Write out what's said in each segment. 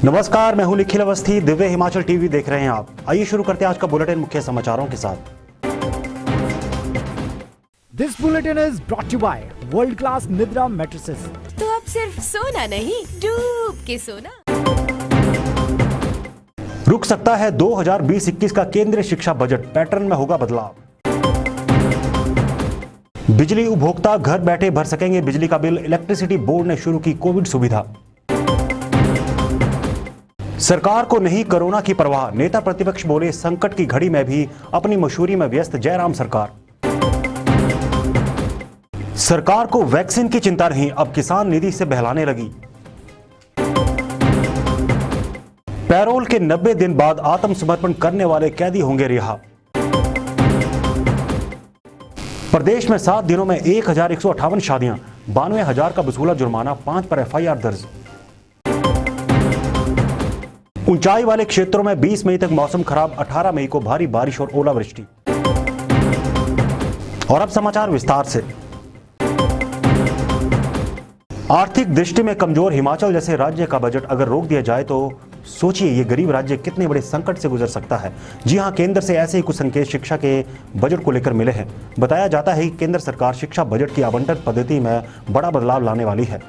नमस्कार, मैं हूं निखिल अवस्थी। दिव्य हिमाचल टीवी देख रहे हैं आप। आइए शुरू करते हैं आज का बुलेटिन मुख्य समाचारों के साथ। This bulletin is brought you by world class Nidra mattresses. तो अब सिर्फ सोना नहीं, डूब के सोना। रुक सकता है 2020-21 का केंद्रीय शिक्षा बजट, पैटर्न में होगा बदलाव। बिजली उपभोक्ता घर बैठे भर सकेंगे बिजली का बिल, इलेक्ट्रिसिटी बोर्ड ने शुरू की कोविड सुविधा। सरकार को नहीं कोरोना की परवाह, नेता प्रतिपक्ष बोले संकट की घड़ी में भी अपनी मशहूरी में व्यस्त जयराम सरकार। सरकार को वैक्सीन की चिंता नहीं, अब किसान निधि से बहलाने लगी। पैरोल के 90 दिन बाद आत्मसमर्पण करने वाले कैदी होंगे रिहा। प्रदेश में 7 दिनों में 1158 शादियां, 92,000 का वसूला जुर्माना, 5 पर एफआईआर दर्ज। ऊंचाई वाले क्षेत्रों में 20 मई तक मौसम खराब, 18 मई को भारी बारिश और ओलावृष्टि। और अब समाचार विस्तार से। आर्थिक दृष्टि में कमजोर हिमाचल जैसे राज्य का बजट अगर रोक दिया जाए तो सोचिए ये गरीब राज्य कितने बड़े संकट से गुजर सकता है। जी हां, केंद्र से ऐसे ही कुछ संकेत शिक्षा के बजट को लेकर मिले हैं। बताया जाता है कि केंद्र सरकार शिक्षा बजट की आवंटन पद्धति में बड़ा बदलाव लाने वाली है।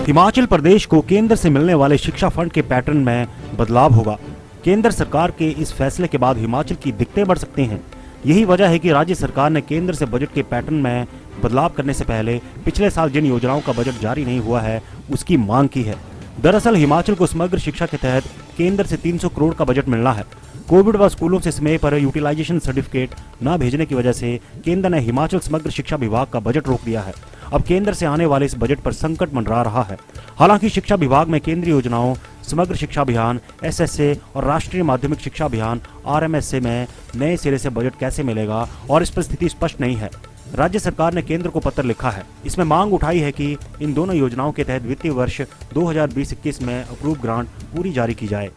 हिमाचल प्रदेश को केंद्र से मिलने वाले शिक्षा फंड के पैटर्न में बदलाव होगा। केंद्र सरकार के इस फैसले के बाद हिमाचल की दिक्कतें बढ़ सकती हैं। यही वजह है कि राज्य सरकार ने केंद्र से बजट के पैटर्न में बदलाव करने से पहले पिछले साल जिन योजनाओं का बजट जारी नहीं हुआ है उसकी मांग की है। दरअसल हिमाचल को समग्र शिक्षा के तहत केंद्र से 300 करोड़ का बजट मिलना है। कोविड व स्कूलों से समय पर यूटिलाइजेशन सर्टिफिकेट न भेजने की वजह से केंद्र ने हिमाचल समग्र शिक्षा विभाग का बजट रोक दिया है। अब केंद्र से आने वाले इस बजट पर संकट मंडरा रहा है। हालांकि शिक्षा विभाग में केंद्रीय योजनाओं समग्र शिक्षा अभियान SSA और राष्ट्रीय माध्यमिक शिक्षा अभियान RMSA में नए सिरे से बजट कैसे मिलेगा और इस पर स्थिति स्पष्ट नहीं है। राज्य सरकार ने केंद्र को पत्र लिखा है। इसमें मांग उठाई है कि इन दोनों योजनाओं के तहत वित्तीय वर्ष 2020-21 में अप्रूव ग्रांट पूरी जारी की जाए।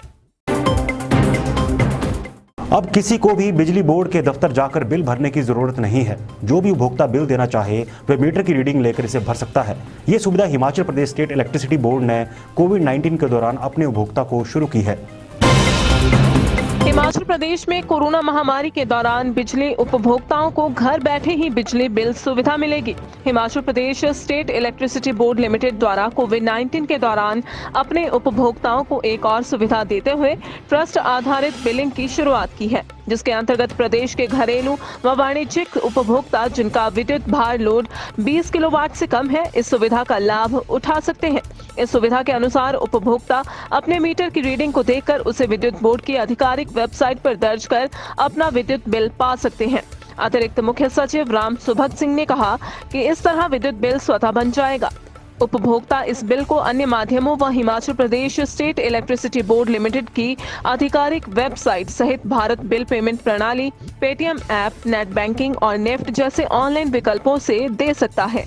अब किसी को भी बिजली बोर्ड के दफ्तर जाकर बिल भरने की जरूरत नहीं है। जो भी उपभोक्ता बिल देना चाहे वह मीटर की रीडिंग लेकर इसे भर सकता है। ये सुविधा Himachal Pradesh state electricity board ने कोविड-19 के दौरान अपने उपभोक्ता को शुरू की है। हिमाचल प्रदेश में कोरोना महामारी के दौरान बिजली उपभोक्ताओं को घर बैठे ही बिजली बिल सुविधा मिलेगी। Himachal Pradesh state electricity board limited द्वारा कोविड-19 के दौरान अपने उपभोक्ताओं को एक और सुविधा देते हुए ट्रस्ट आधारित बिलिंग की शुरुआत की है, जिसके अंतर्गत प्रदेश के घरेलू व वाणिज्यिक उपभोक्ता जिनका विद्युत भार लोड 20 किलोवाट से कम है, इस सुविधा का लाभ उठा सकते हैं। इस सुविधा के अनुसार उपभोक्ता अपने मीटर की रीडिंग को देखकर उसे विद्युत बोर्ड की आधिकारिक वेबसाइट पर दर्ज कर अपना विद्युत बिल पा सकते हैं। अतिरिक्त मुख्य सचिव राम सुभग सिंह ने कहा कि इस तरह विद्युत बिल स्वतः बन जाएगा। उपभोक्ता इस बिल को अन्य माध्यमों व Himachal Pradesh state electricity board limited की आधिकारिक वेबसाइट सहित भारत बिल पेमेंट प्रणाली, पेटीएम ऐप, नेट बैंकिंग और नेफ्ट जैसे ऑनलाइन विकल्पों से दे सकता है।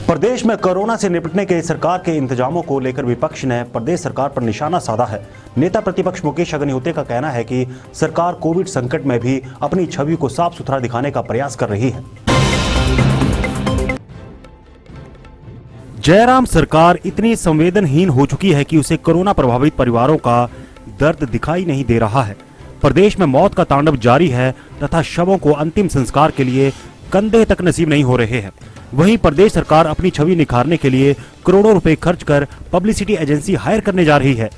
प्रदेश में कोरोना से निपटने के सरकार के इंतजामों को लेकर विपक्ष ने प्रदेश सरकार पर निशाना साधा है। नेता प्रतिपक्ष मुकेश अग्निहोत्री का कहना है कि सरकार कोविड संकट में भी अपनी छवि को साफ सुथरा दिखाने का प्रयास कर रही है। जयराम सरकार इतनी संवेदनहीन हो चुकी है कि उसे कोरोना प्रभावित परिवारों का दर्द दिखाई नहीं दे रहा है। प्रदेश में मौत का तांडव जारी है तथा शवों को अंतिम संस्कार के लिए कंधे तक नसीब नहीं हो रहे हैं। वहीं प्रदेश सरकार अपनी छवि निखारने के लिए करोड़ों रुपए खर्च कर पब्लिसिटी एजेंसी हायर करने जा रही है।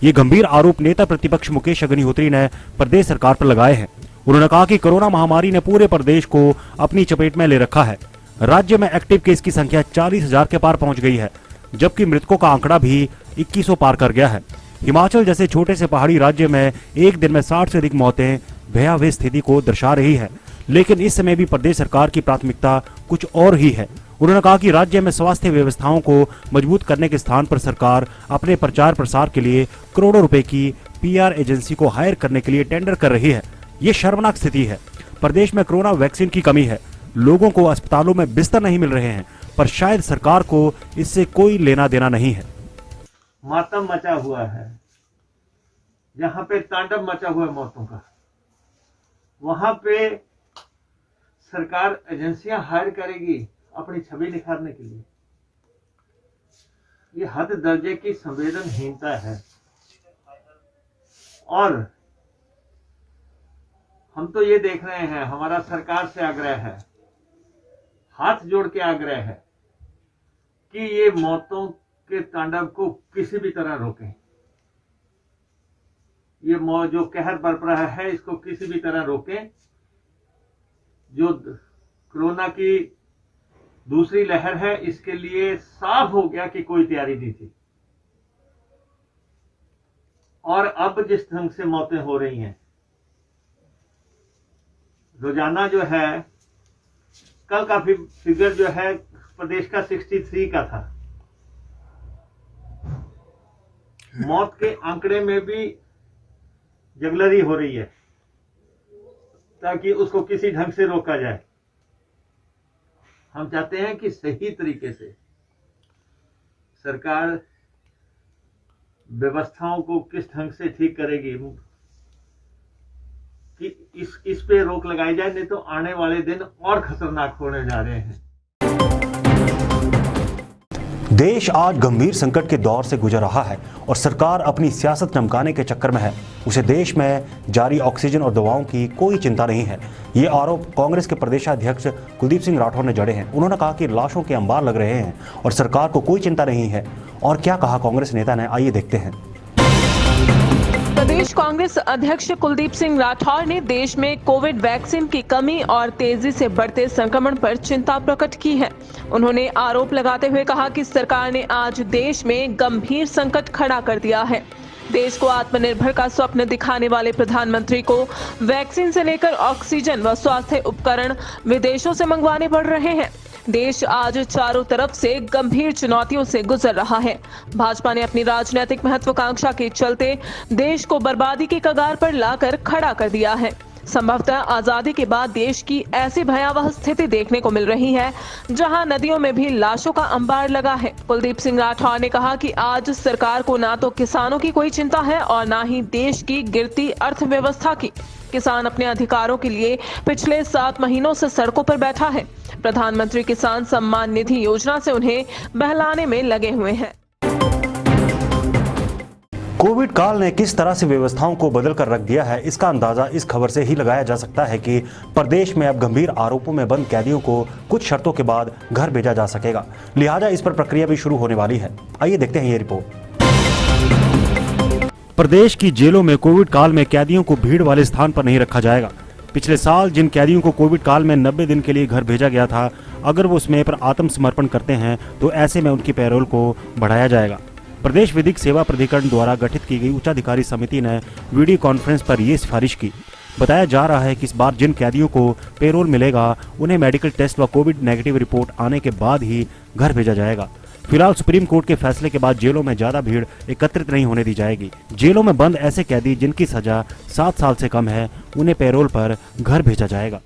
ये गंभीर आरोप नेता प्रतिपक्ष मुकेश अग्निहोत्री ने प्रदेश सरकार पर लगाए हैं। उन्होंने कहा कि कोरोना महामारी ने पूरे प्रदेश को अपनी चपेट में ले रखा है। राज्य में एक्टिव केस की संख्या 40,000 के पार पहुंच गई है, जबकि मृतकों का आंकड़ा भी 2100 पार कर गया है। हिमाचल जैसे छोटे से पहाड़ी राज्य में एक दिन में 60 से अधिक मौतें भयावह स्थिति को दर्शा रही है। लेकिन इस समय भी प्रदेश सरकार की प्राथमिकता कुछ और ही है। उन्होंने कहा कि राज्य में स्वास्थ्य व्यवस्थाओं को मजबूत करने के स्थान पर सरकार अपने प्रचार प्रसार के लिए करोड़ों रुपए की PR एजेंसी को हायर करने के लिए टेंडर कर रही है। ये शर्मनाक स्थिति है। प्रदेश में कोरोना वैक्सीन की कमी है, लोगों को अस्पतालों में बिस्तर नहीं मिल रहे हैं, पर शायद सरकार को इससे कोई लेना देना नहीं है। मातम मचा हुआ है, जहाँ पे तांडव मचा हुआ है मौतों का, वहां पे सरकार एजेंसियां हायर करेगी अपनी छवि निखारने के लिए। ये हद दर्जे की संवेदनहीनता है। और हम तो ये देख रहे हैं, हमारा सरकार से आग्रह है, हाथ जोड़ के आग्रह है कि ये मौतों के तांडव को किसी भी तरह रोकें। ये जो कहर बरप रहा है इसको किसी भी तरह रोकें। जो कोरोना की दूसरी लहर है इसके लिए साफ हो गया कि कोई तैयारी नहीं थी। और अब जिस ढंग से मौतें हो रही हैं, रोजाना जो है, कल का फिगर जो है प्रदेश का 63 का था। मौत के आंकड़े में भी जगलरी हो रही है ताकि उसको किसी ढंग से रोका जाए। हम चाहते हैं कि सही तरीके से सरकार व्यवस्थाओं को किस ढंग से ठीक करेगी कि इस पे रोक लगाई जाए, नहीं तो आने वाले दिन और खतरनाक होने जा रहे हैं। देश आज गंभीर संकट के दौर से गुजर रहा है और सरकार अपनी सियासत चमकाने के चक्कर में है। उसे देश में जारी ऑक्सीजन और दवाओं की कोई चिंता नहीं है। ये आरोप कांग्रेस के प्रदेशाध्यक्ष कुलदीप सिंह राठौर ने जड़े हैं। उन्होंने कहा कि लाशों के अंबार लग रहे हैं और सरकार को कोई चिंता नहीं है। और क्या कहा कांग्रेस नेता ने, आइए देखते हैं। प्रदेश कांग्रेस अध्यक्ष कुलदीप सिंह राठौर ने देश में कोविड वैक्सीन की कमी और तेजी से बढ़ते संक्रमण पर चिंता प्रकट की है। उन्होंने आरोप लगाते हुए कहा कि सरकार ने आज देश में गंभीर संकट खड़ा कर दिया है। देश को आत्मनिर्भर का स्वप्न दिखाने वाले प्रधानमंत्री को वैक्सीन से लेकर ऑक्सीजन व स्वास्थ्य उपकरण विदेशों से मंगवाने पड़ रहे हैं। देश आज चारों तरफ से गंभीर चुनौतियों से गुजर रहा है। भाजपा ने अपनी राजनीतिक महत्वाकांक्षा के चलते देश को बर्बादी की कगार पर लाकर खड़ा कर दिया है। संभवतः आजादी के बाद देश की ऐसी भयावह स्थिति देखने को मिल रही है जहां नदियों में भी लाशों का अंबार लगा है। कुलदीप सिंह राठौर ने कहा कि आज सरकार को ना तो किसानों की कोई चिंता है और ना ही देश की गिरती अर्थव्यवस्था की। किसान अपने अधिकारों के लिए पिछले 7 महीनों से सड़कों पर बैठा है। प्रधानमंत्री किसान सम्मान निधि योजना से उन्हें बहलाने में लगे हुए हैं। कोविड काल ने किस तरह से व्यवस्थाओं को बदल कर रख दिया है, इसका अंदाजा इस खबर से ही लगाया जा सकता है कि प्रदेश में अब गंभीर आरोपों में बंद कैदियों को कुछ शर्तों के बाद घर भेजा जा सकेगा। लिहाजा इस पर प्रक्रिया भी शुरू होने वाली है। आइए देखते हैं ये रिपोर्ट। प्रदेश की जेलों में कोविड काल में कैदियों को भीड़ वाले स्थान पर नहीं रखा जाएगा। पिछले साल जिन कैदियों को कोविड काल में 90 दिन के लिए घर भेजा गया था, अगर वो उसमें पर आत्मसमर्पण करते हैं तो ऐसे में उनकी पैरोल को बढ़ाया जाएगा। प्रदेश विधिक सेवा प्राधिकरण द्वारा गठित की गई उच्चाधिकारी समिति ने वीडियो कॉन्फ्रेंस पर ये सिफारिश की। बताया जा रहा है कि इस बार जिन कैदियों को पेरोल मिलेगा उन्हें मेडिकल टेस्ट व कोविड नेगेटिव रिपोर्ट आने के बाद ही घर भेजा जाएगा। फिलहाल सुप्रीम कोर्ट के फैसले के बाद जेलों में ज्यादा भीड़ एकत्रित नहीं होने दी जाएगी। जेलों में बंद ऐसे कैदी जिनकी सजा 7 साल से कम है, उन्हें पैरोल पर घर भेजा जाएगा।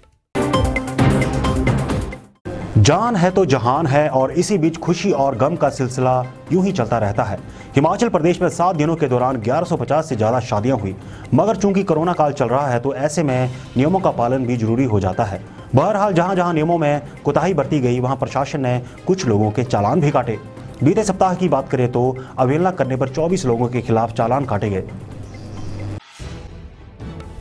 जान है तो जहान है और इसी बीच खुशी और गम का सिलसिला यूं ही चलता रहता है। हिमाचल प्रदेश में 7 दिनों के दौरान 1150 से ज्यादा शादियां हुई, मगर चूंकि कोरोना काल चल रहा है तो ऐसे में नियमों का पालन भी जरूरी हो जाता है। बहरहाल जहां जहां नियमों में कोताही बरती गई वहां प्रशासन ने कुछ लोगों के चालान भी काटे। बीते सप्ताह की बात करें तो अवहेलना करने पर 24 लोगों के खिलाफ चालान काटे गए।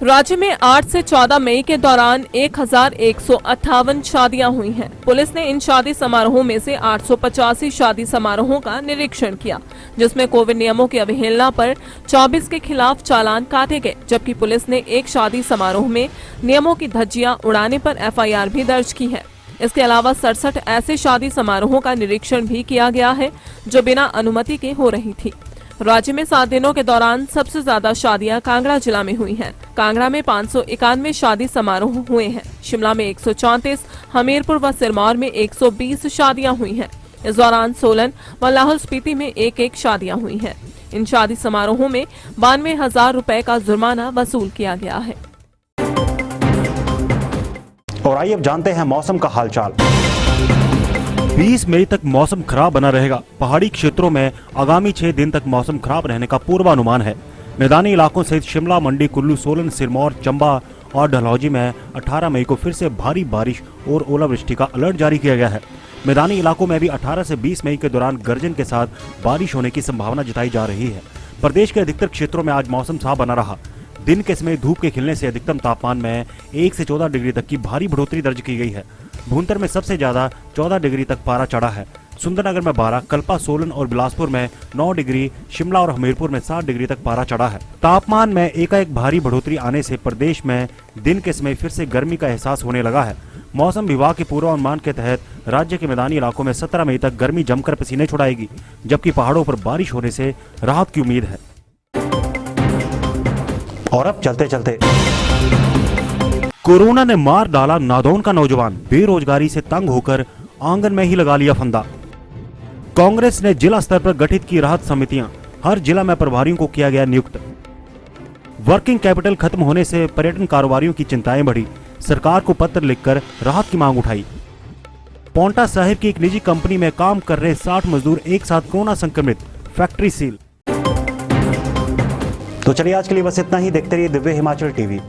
राज्य में 8 से 14 मई के दौरान 1158 शादियां हुई हैं। पुलिस ने इन शादी समारोहों में से 885 शादी समारोहों का निरीक्षण किया, जिसमें कोविड नियमों की अवहेलना पर 24 के खिलाफ चालान काटे गए, जबकि पुलिस ने एक शादी समारोह में नियमों की धज्जियां उड़ाने पर एफआईआर भी दर्ज की है। इसके अलावा 67 ऐसे शादी समारोहों का निरीक्षण भी किया गया है जो बिना अनुमति के हो रही थी। राज्य में 7 दिनों के दौरान सबसे ज्यादा शादियां कांगड़ा जिला में हुई हैं। कांगड़ा में 591 शादी समारोह हुए हैं। शिमला में 134, हमीरपुर व सिरमौर में 120 शादियां हुई हैं। इस दौरान सोलन व लाहौल स्पीति में 1-1 शादियां हुई हैं। इन शादी समारोहों में 92,000 रुपए का जुर्माना वसूल किया गया है। और आइए अब जानते हैं मौसम का हालचाल। 20 मई तक मौसम खराब बना रहेगा। पहाड़ी क्षेत्रों में आगामी 6 दिन तक मौसम खराब रहने का पूर्वानुमान है। मैदानी इलाकों सहित शिमला, मंडी, कुल्लू, सोलन, सिरमौर, चंबा और डलहौजी में 18 मई को फिर से भारी बारिश और ओलावृष्टि का अलर्ट जारी किया गया है। मैदानी इलाकों में भी 18 से 20 मई के दौरान गर्जन के साथ बारिश होने की संभावना जताई जा रही है। प्रदेश के अधिकतर क्षेत्रों में आज मौसम साफ बना रहा। दिन के समय धूप के खिलने से अधिकतम तापमान में 1 से 14 डिग्री तक की भारी बढ़ोतरी दर्ज की गई है। भूंतर में सबसे ज्यादा 14 डिग्री तक पारा चढ़ा है। सुंदरनगर में 12, कल्पा, सोलन और बिलासपुर में 9 डिग्री, शिमला और हमीरपुर में 7 डिग्री तक पारा चढ़ा है। तापमान में एकाएक भारी बढ़ोतरी आने से प्रदेश में दिन के समय फिर से गर्मी का एहसास होने लगा है। मौसम विभाग के पूर्वानुमान के तहत राज्य के मैदानी इलाकों में 17 मई तक गर्मी जमकर पसीने छुड़ाएगी, जबकि पहाड़ों पर बारिश होने से राहत की उम्मीद है। और अब चलते चलते कोरोना ने मार डाला नादौन का नौजवान, बेरोजगारी से तंग होकर आंगन में ही लगा लिया फंदा। कांग्रेस ने जिला स्तर पर गठित की राहत समितियां, हर जिला में प्रभारियों को किया गया नियुक्त। वर्किंग कैपिटल खत्म होने से पर्यटन कारोबारियों की चिंताएं बढ़ी, सरकार को पत्र लिखकर राहत की मांग उठाई। पांवटा साहिब की एक निजी कंपनी में काम कर रहे 60 मजदूर एक साथ कोरोना संक्रमित, फैक्ट्री सील। तो चलिए आज के लिए बस इतना ही। देखते रहिए दिव्य हिमाचल टीवी।